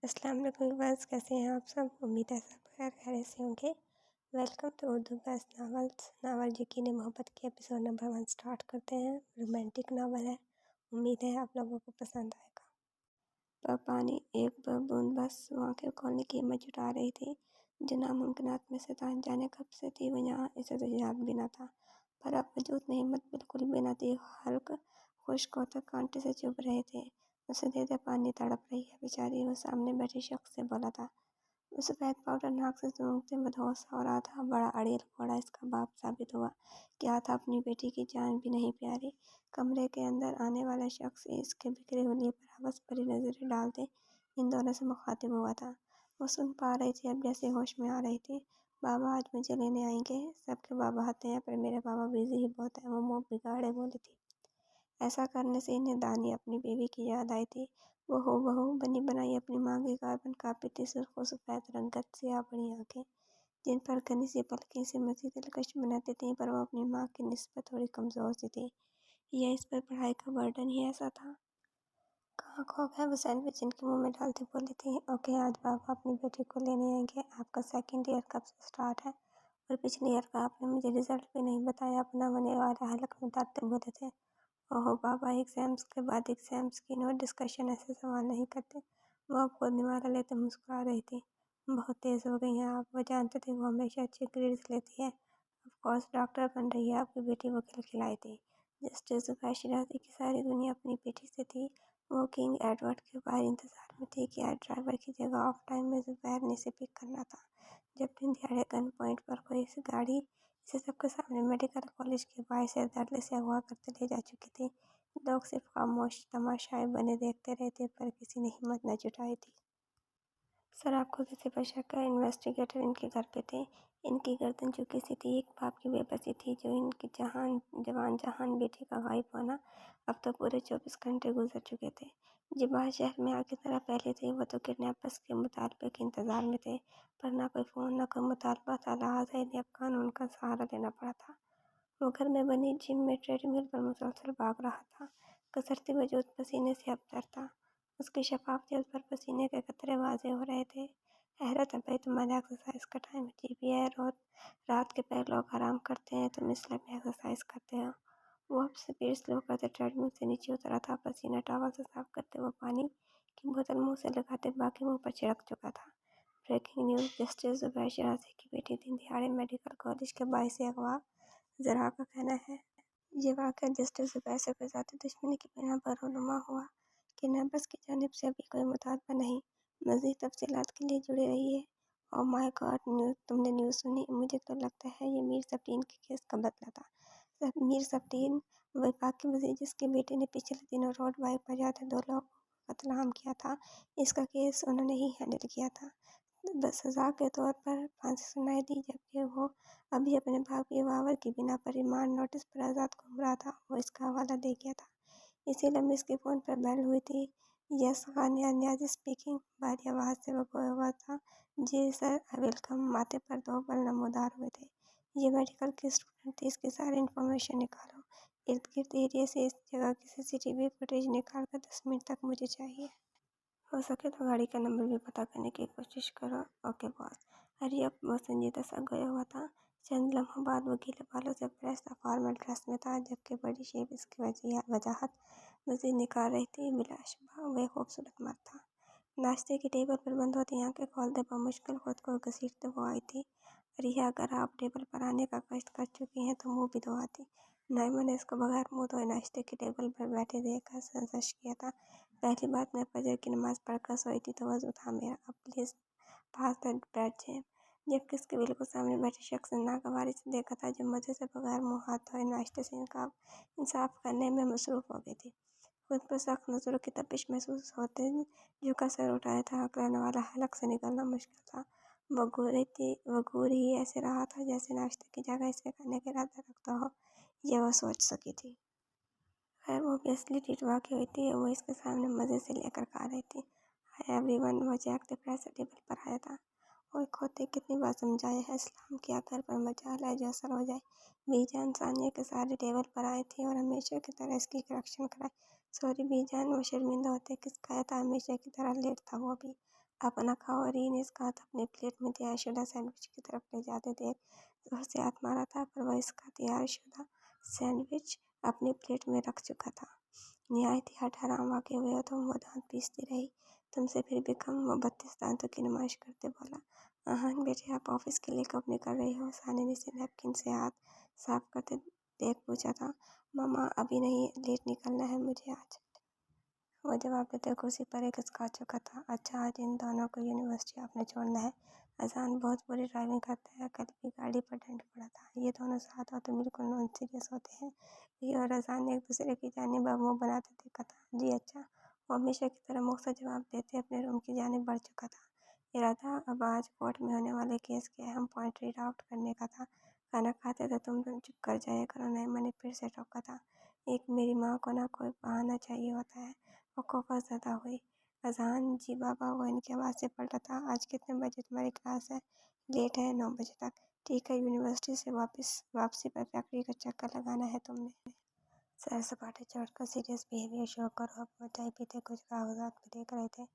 السلام علیکم ویورز، کیسے ہیں آپ سب؟ امید ہے سب خیریت سے ہوں گے۔ Welcome to Urdu best novel یقین محبت کے ایپیسوڈ نمبر 1 سٹارٹ کرتے ہیں۔ رومانٹک ناول ہے، امید ہے آپ لوگوں کو پسند آئے گا۔ پانی ایک بوند بس وہ آنکھیں کھولنے کی ہمت جٹا رہی تھی جو ناممکنات میں سے تھا۔ جانے کب سے تھی وہ یہاں، اسے تو یاد بھی نہ تھا، پر اب وجود میں ہمت بالکل بھی نہ تھی۔ حلق خشک ہوتے کانٹے سے چبھ رہے تھے۔ اسے دے دے پانی، تڑپ رہی ہے بیچاری، وہ سامنے بیٹھے شخص سے بولا تھا۔ وہ سفید پاؤڈر ناک سے سونگھتے مدہوش ہو رہا تھا۔ بڑا اڑیل گھوڑا اس کا باپ ثابت ہوا، کیا تھا اپنی بیٹی کی جان بھی نہیں پیاری۔ کمرے کے اندر آنے والا شخص اس کے بکھرے حلیے پر حوث بھری نظریں ڈالتے ان دونوں سے مخاطب ہوا تھا۔ وہ سن پا رہی تھی، اب جیسے ہوش میں آ رہی تھی۔ بابا آج مجھے لینے آئیں گے؟ سب کے بابا آتے ہیں پر میرے بابا بزی ہی بہت ہیں، وہ منہ بگاڑے بولی تھی۔ ایسا کرنے سے انہیں دانی اپنی بیوی کی یاد آئی تھی۔ وہ ہو بہو بنی بنائی اپنی ماں کی کاربن کاپی تھی، سرخ و سفید رنگت، سیاہ بڑی آنکھیں جن پر گھنی سی پلکیں سے مزید دلکش بناتی تھیں، پر وہ اپنی ماں کی نسبت تھوڑی کمزور سی تھی، یا اس پر پڑھائی کا برڈن ہی ایسا تھا۔ کہاں کھو گئے وہ سینڈوچ جن کے منہ میں ڈالتی بولی تھی۔ اوکے، آج بابا اپنی بیٹی کو لینے آئیں گے۔ آپ کا سیکنڈ ایئر کب سے سٹارٹ ہے؟ اور پچھلے ایئر کا آپ نے مجھے رزلٹ بھی نہیں بتایا، اپنا ہونے والا حلق میں ڈالتے بولے تھے۔ اوہو بابا، ایگزامز کے بعد ایگزامز کی نوٹ ڈسکشن، ایسے سوال نہیں کرتے۔ وہ اب خود نوالہ لیتے مسکرا رہی تھی۔ بہت تیز ہو گئی ہیں آپ، وہ جانتے تھے وہ ہمیشہ اچھی گریڈز لیتی ہے۔ آف کورس ڈاکٹر بن رہی ہے آپ کی بیٹی، وہ کھلکھلائی تھی۔ جسٹس زبیر شرازی کی ساری دنیا اپنی بیٹی سے تھی۔ وہ کنگ ایڈورڈ کے باہر انتظار میں تھی کہ آج ڈرائیور کی جگہ آف ٹائم میں زبیر نے اسے پک کرنا تھا، جب دن دیہڑے گن پوائنٹ پر کوئی گاڑی اسے سب کے سامنے میڈیکل کالج کے باعث دھڑلے سے اغوا کرتے لے جا چکی تھی۔ لوگ صرف خاموش تماشائی بنے دیکھتے رہے تھے، پر کسی نے ہمت نہ جٹائی تھی۔ سر آپ کو کسی پر شک ہے؟ انویسٹیگیٹر ان کے گھر پہ تھے۔ ان کی گردن جھکی سی تھی، ایک باپ کی بے بسی تھی جو ان کی جوان جہان بیٹی کا غائب ہونا۔ اب تو پورے 24 گھنٹے گزر چکے تھے۔ جب آج شہر میں آگ کی طرح پھیلی تھی، وہ تو کڈنیپرز کے مطالبے کے انتظار میں تھے، پر نہ کوئی فون، نہ کوئی مطالبہ تھا، لہٰذا انہیں اب قانون کا سہارا لینا پڑا تھا۔ وہ گھر میں بنی جم میں ٹریڈ مل پر مسلسل بھاگ رہا تھا، کسرتی وجود پسینے سے اب تر تھا، اس کی شفاف جلد پر پسینے کے قطرے واضح ہو رہے تھے۔ حیرت ہے بھائی، تمہارے ایکسرسائز کا ٹائم عجیب ہی ہے، رات کے پیر لوگ آرام کرتے ہیں، تم اس لیے ایکسرسائز کرتے ہو۔ وہ اب سپیڈ سلو کرتے ٹریڈ مل سے نیچے اترا تھا، پسینہ ٹاول سے صاف کرتے وہ پانی کی بوتل منہ سے لگاتے باقی منہ پر چھڑک چکا تھا۔ بریکنگ نیوز، جسٹس زبیر شرازی کی بیٹی دن دیہڑے میڈیکل کالج کے باعث اغوا۔ ذرا کا کہنا ہے یہ واقعہ جسٹس زبیر سے کوئی ذاتی دشمنی کی بنا پر رونما ہوا۔ کڈنیپرز کی جانب سے ابھی کوئی مطالبہ نہیں، مزید تفصیلات کے لیے جڑے رہیے۔ اوہ مائی گاڈ، تم نے نیوز سنی؟ مجھے تو لگتا ہے یہ میر صفدین کے کیس کا بدلہ تھا۔ میر صفدین، وفاقی وزیر جس کی بیٹی نے پچھلے دنوں روڈ بائیک پر جاتے 2 لوگوں کو قتل عام کیا تھا، اس کا کیس انہوں نے ہی ہینڈل کیا تھا۔ سزا کے طور پر پھانسی سنائی دی، جبکہ وہ ابھی اپنے باقی واور کی بنا پر ریمانڈ نوٹس پر آزاد گھوم رہا تھا۔ وہ اس کا حوالہ دے گیا تھا۔ اسی لمحے اس کے فون پر بیل ہوئی تھی۔ یس، غانیہ نیازی اسپیکنگ۔ بھاری آواز سے وہ کوئی ہوا تھا۔ جی سر، ویلکم۔ ماتھے پر 2 بل نمودار ہوئے تھے۔ یہ میڈیکل کی اسٹوڈنٹ تھی، اس کی ساری انفارمیشن نکالو۔ ارد گرد ایریے سے اس جگہ کی سی سی ٹی وی فوٹیج نکال کر 10 منٹ تک مجھے چاہیے۔ ہو سکے تو گاڑی کا نمبر بھی پتہ کرنے کی کوشش کرو۔ اوکے باس، ہری اپ۔ وہ سنجیدہ سا گویا ہوا تھا۔ چند لمحوں بعد وہ گیلے بالوں سے پریس تھا، فارمل ڈریس میں تھا، جبکہ بڑی شیو اس کی وجاہت مزید نکھار رہی تھی۔ بلا شبہ وہ ایک خوبصورت مرد تھا۔ ناشتے کی ٹیبل پر بند ہوتی آنکھیں کھولتے بمشکل خود کو گھسیٹتے وہ آئی تھی۔ ریحا، اگر آپ ٹیبل پر آنے کا قصد کر چکی ہیں تو منہ بھی دھو آتی۔ نائمہ نے اس کو بغیر منہ دھوئے ناشتے کی ٹیبل پر بیٹھے دیکھ کر سرزنش کیا تھا۔ پہلی بات، میں فجر کی نماز پڑھ کر سوئی تھی تو وضو تھا میرا۔ اب پلیز پاس دا بریڈ جیم۔ جبکہ اس کے بالکل سامنے بیٹھے شخص نے ناگواری سے دیکھا تھا جو مزے سے بغیر منہ ہاتھ دھوئے ناشتے سے انصاف کرنے میں مصروف ہو گئی تھی۔ خود پر سخت نظروں کی تپش محسوس ہوتے جھکا سر اٹھایا تھا، ہکلانے والا حلق سے نکلنا مشکل تھا۔ وہ گور ہی ایسے رہا تھا جیسے ناشتے کی جگہ اسے کھانے کا ارادہ رکھتا ہو، یہ وہ سوچ سکی تھی۔ خیر، وہ بھی اصلی ٹریٹ واقع ہوئی تھی، وہ اس کے سامنے مزے سے لے کر کھا رہی تھی۔ ہائے ایوری ون، وہ جاگتے پیر سے ٹیبل پر آیا تھا۔ اوئے کھوتے، کتنی بار سمجھایا ہے، اسلام کیا گھر پر مجال ہے جو اثر ہو جائے۔ بی جان، ثانیہ کے سارے ٹیبل پر آئی تھی اور ہمیشہ کی طرح اس کی کریکشن کرائی۔ سوری بی جان، وہ شرمندہ ہوتے کس کہا تھا، ہمیشہ کی طرح لیٹ تھا وہ بھی۔ अपना खाओ। री ने इसका हाथ अपने प्लेट में तैयारशुदा सैंडविच की तरफ ले जाते देख जोर से हाथ मारा था, पर वह इसका तैयारशुदा सैंडविच अपनी प्लेट में रख चुका था। निहायत ही हठहराम वाक़या हुआ तो वो दांत पीसती रही। तुमसे फिर भी कम। वो 32 दांतों की नुमाइश करते बोला। आहान बेटे, आप ऑफिस के लिए कब निकल रही हो? सानी ने से नैपकिन से हाथ साफ करते देख पूछा था। मामा, अभी नहीं, लेट निकलना है मुझे आज। वो जवाब देते कुर्सी पर एक खा चुका था। अच्छा, आज इन दोनों को यूनिवर्सिटी आपने छोड़ना है। अजान बहुत बुरी ड्राइविंग करता है, कल भी गाड़ी पर डेंट पड़ा था। ये दोनों साथ हो तो बिल्कुल नॉन सीरियस होते हैं। ये और अजान ने एक दूसरे की जानिब मुंह बनाते देखा था। जी अच्छा। वो हमेशा की तरह मुख से जवाब देते अपने रूम की जानिब बढ़ चुका था। इरादा अब आज कोर्ट में होने वाले केस के अहम पॉइंट रीड आउट करने का था। खाना खाते थे तुम चुप कर जाया करो, नईमा ने फिर से टोका था। एक मेरी माँ को ना कोई बहाना चाहिए होता है। वो खौफज़दा हुई। अज़ान जी बाबा, वो इनकी आवाज़ से पलटा था। आज कितने बजे तुम्हारी क्लास है? लेट है, 9 बजे तक। ठीक है, यूनिवर्सिटी से वापसी पर फैक्ट्री का चक्कर लगाना है तुमने। सैर सपाटे चढ़कर सीरियस बिहेवियर शो करो। अब वो चाय पीते कुछ कागजात भी देख रहे थे।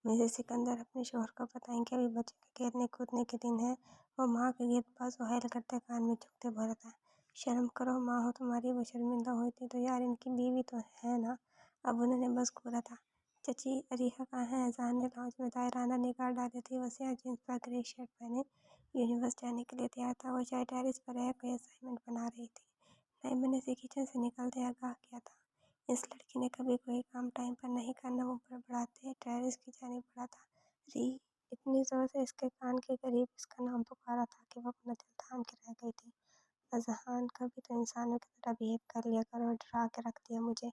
मिसेस सिकंदर अपने शोहर को बताएंगे अभी बच्चे के खेलने कूदने के दिन है। वो माँ के गेटपास हेल करते कान में चुभते बोला था। शर्म करो, माँ हो तुम्हारी। वो शर्मिंदा हुई थी तो यार इनकी बीवी तो है ना। अब उन्होंने बस घूरा था। चची, अरीहा कहाँ है? अजान ने लॉन्च में दायराना निगाह डाली थी। वो स्याह जींस पर ग्रे शर्ट पहने यूनिवर्स जाने के लिए तैयार था। वो चाय टेरिस पर रह कोई असाइनमेंट बना रही थी। नईमा से किचन से निकलते आगाह किया था। इस लड़की ने कभी कोई काम टाइम पर नहीं करना। वो बड़बड़ाते टेरेस की जानिब बढ़ा था। री इतनी जोर से इसके कान के करीब इसका नाम पुकारा था कि वो अपना दिल थाम के रह गई थी। अजहान, कभी तो इंसानों की तरह बिहेव कर लिया करो, डरा के रख दिया मुझे।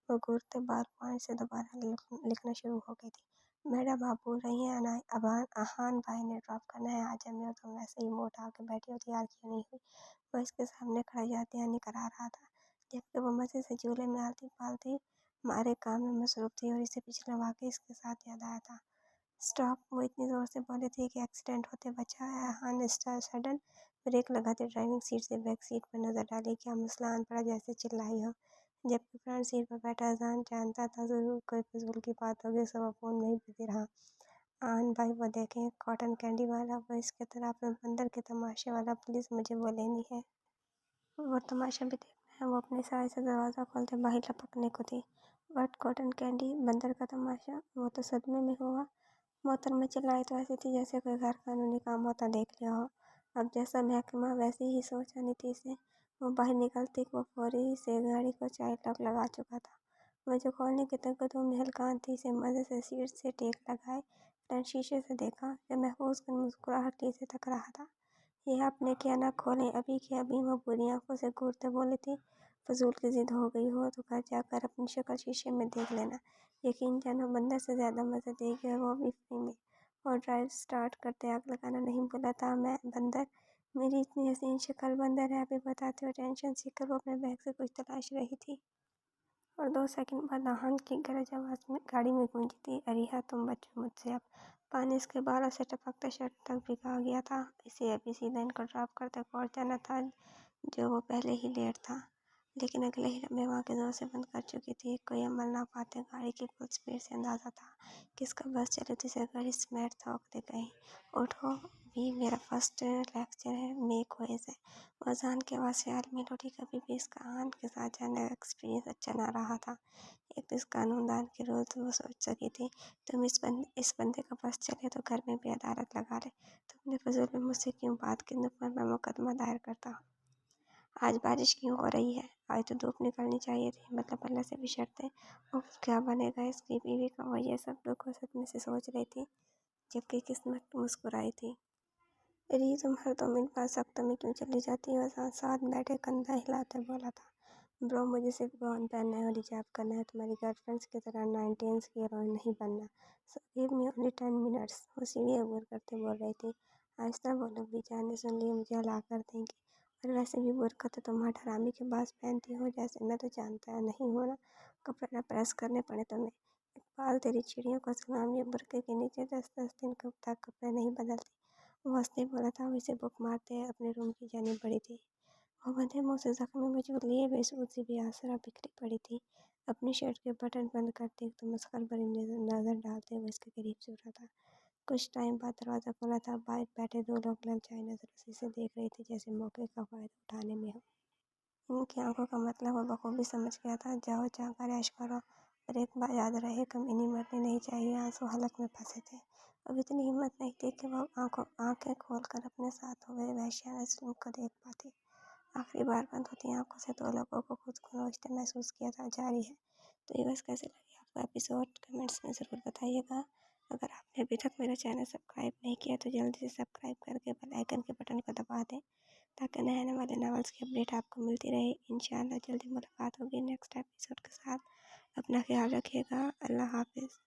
वो घूरते बार पॉइंट से दोबारा लिखना शुरू हो गई थी। मैडम, आप बोल रही हैं आहान भाई ने ड्रॉप करना है आज हमें, और तुम वैसे ही मुँह उठा के बैठी हो, तैयार क्यों नहीं हुई? वो इसके सामने खड़ा याद दहानी करा रहा था, जबकि वो मज़े से झूले में आलती पालती मारे काम में मसरूफ थी। और इसे पिछला वाक़या इसके साथ याद आया था। स्टॉप! वो इतनी ज़ोर से बोले थे कि एक्सीडेंट होते बचा है। आहान ने सडन ब्रेक लगाते ड्राइविंग सीट से बैक सीट पर नज़र डाली। क्या मसला आन पड़ा जैसे चिल्लाई हो, जबकि फ्रंट सीट पर बैठा अजान जानता था ज़रूर कोई फिजूल की बात होगी, सो वो फ़ोन में ही बिजी रहा। आन भाई, वो देखें, कॉटन कैंडी वाला, वो इसके तरफ में बंदर के तमाशे वाला, प्लीज़ मुझे वो लेनी है। वो तमाशा भी देखना है। वो अपने साए से दरवाज़ा खोलते बाहर लपकने को थी। What cotton candy? बंदर का तमाशा? वो तो सदमे में हुआ। मोहतरमा चिल्लाई तो ऐसी थी जैसे कोई गैर कानूनी काम होता देख लिया हो। अब जैसा महकमा वैसी ही सोच आनी थी इसे। वो बाहर निकलती वो फौरी से गाड़ी को चाय लॉक लगा चुका था। वो जो खोलने की तकदों में हल्कान थी, इसे मज़े से सीट से टेक लगाए फ्रंट शीशे से देखा, जब महफूज कर मुस्कुराहट की इसे तक रहा था। ये आपने किया ना, खोलें अभी के अभी। वो बुरी आंखों से घूरते बोली थी। फजूल की जिद हो गई हो तो घर जाकर अपनी शक्ल शीशे में देख लेना। यकीन जानो, बंदर से ज़्यादा मज़ा देगी, और वो भी फ्री में। और ड्राइव स्टार्ट करते आग लगाना नहीं भूला था मैं। बंदर? मेरी इतनी हसीन शक्ल बंदर है? अभी बताते हुए टेंशन सीखकर वो अपने बैग से कुछ तलाश रही थी। और 2 सेकंड बाद आहान की गरज आवाज़ में गाड़ी में गूंजी थी। अरीहा, तुम बचो मुझसे अब। पानी इसके बालों से टपकता शर्ट तक भीगा गया था। इसे अभी सीधा इनको ड्रॉप करते पहुंच जाना था, जो वो पहले ही लेट था। लेकिन अगले ही लम्हे आँखें ज़ोर से बंद कर चुकी थी। कोई अमल ना पाते गाड़ी की फुल स्पीड से अंदाज़ा था किसका बस चले तो इसे गाड़ी स्मैट ठोक दे गई। उठो भी, मेरा फर्स्ट लेक्चर है, मेक वॉइस है। वो अजान की आवाज़ से आलमी लौटी। कभी भी इसका आहान के साथ जाने का एक्सपीरियंस अच्छा ना रहा था। एक तो इस कानूनदान के रूल तो वो सोच सकी थी, तुम इस बंदे का बस चले तो घर में भी अदालत लगा ले। तुमने फजूल में मुझसे क्यों बात की? तुम पर मैं मुकदमा दायर करता। आज बारिश क्यों हो रही है? आज तो धूप निकलनी चाहिए थी। मतलब अल्लाह से भी शर्तें। उफ, क्या बनेगा इसकी बीवी का? वो ये सब दुख और सदमे से सोच रही थी, जबकि किस्मत मुस्कुराई थी। री, तुम हर 2 मिनट बाद सख्त में क्यों चली जाती हो? साथ बैठे कंधा हिलाते बोला था। ब्रो, मुझे सिर्फ गाउन पहनना है और हिजाब करना है। तुम्हारी गर्लफ्रेंड्स की तरह 19s की हीरोइन नहीं बनना। So give me only 10 minutes. वो सीढ़ी अबूर करते बोल रही थी। आहिस्ता बोलो, बीजान ने सुन लिया मुझे हला कर देंगी। और वैसे भी बुर्का तो तुम हर हरामी के पास पहनती हो जैसे। मैं तो जानता नहीं हो ना, कपड़े ना प्रेस करने पड़े तुम्हें। इकबाल, तेरी चिड़ियों को सलाम, ये बुर्के के नीचे 10-10 दिन कब तक कपड़े नहीं बदलती। वो हंसते बोला था। वो इसे बुक मारते अपने रूम की जानिब बढ़ी थी। वो बंधे मुँह से जख्म में मचूर लिए बेसुध सी बेआसरा बिखरी पड़ी थी। अपनी शर्ट के बटन बंद करते तो मस्खर भरी नज़र डालते हुए इसके करीब से उठा था। कुछ टाइम बाद दरवाज़ा खुला था। बाहर बैठे दो लोग ललचाई नज़रों से इसे देख रहे थे, जैसे मौके का फ़ायदा उठाने में हो। उनकी आंखों का मतलब वो बखूबी समझ गया था। जाओ जाकर ऐश करो, पर एक बात याद रहे, कमीनी मरनी नहीं चाहिए। आंसू हलक में फंसे थे। अब इतनी हिम्मत नहीं थी कि वो आंखें खोलकर अपने साथ हुए वहशियाना जुल्म को देख पाती। आखिरी बार बंद होती आंखों से दो लोगों को खुद को नोचते महसूस किया था। जारी है। तो ये बस कैसे लगी आपको एपिसोड, कमेंट्स में ज़रूर बताइएगा। अगर आपने अभी तक मेरा चैनल सब्सक्राइब नहीं किया तो जल्दी से सब्सक्राइब करके बेल आइकन के बटन को दबा दें, ताकि नए आने वाले नॉवेल्स की अपडेट आपको मिलती रहे। इंशाल्लाह जल्दी मुलाकात होगी नेक्स्ट एपिसोड के साथ। अपना ख्याल रखिएगा। अल्लाह हाफिज़।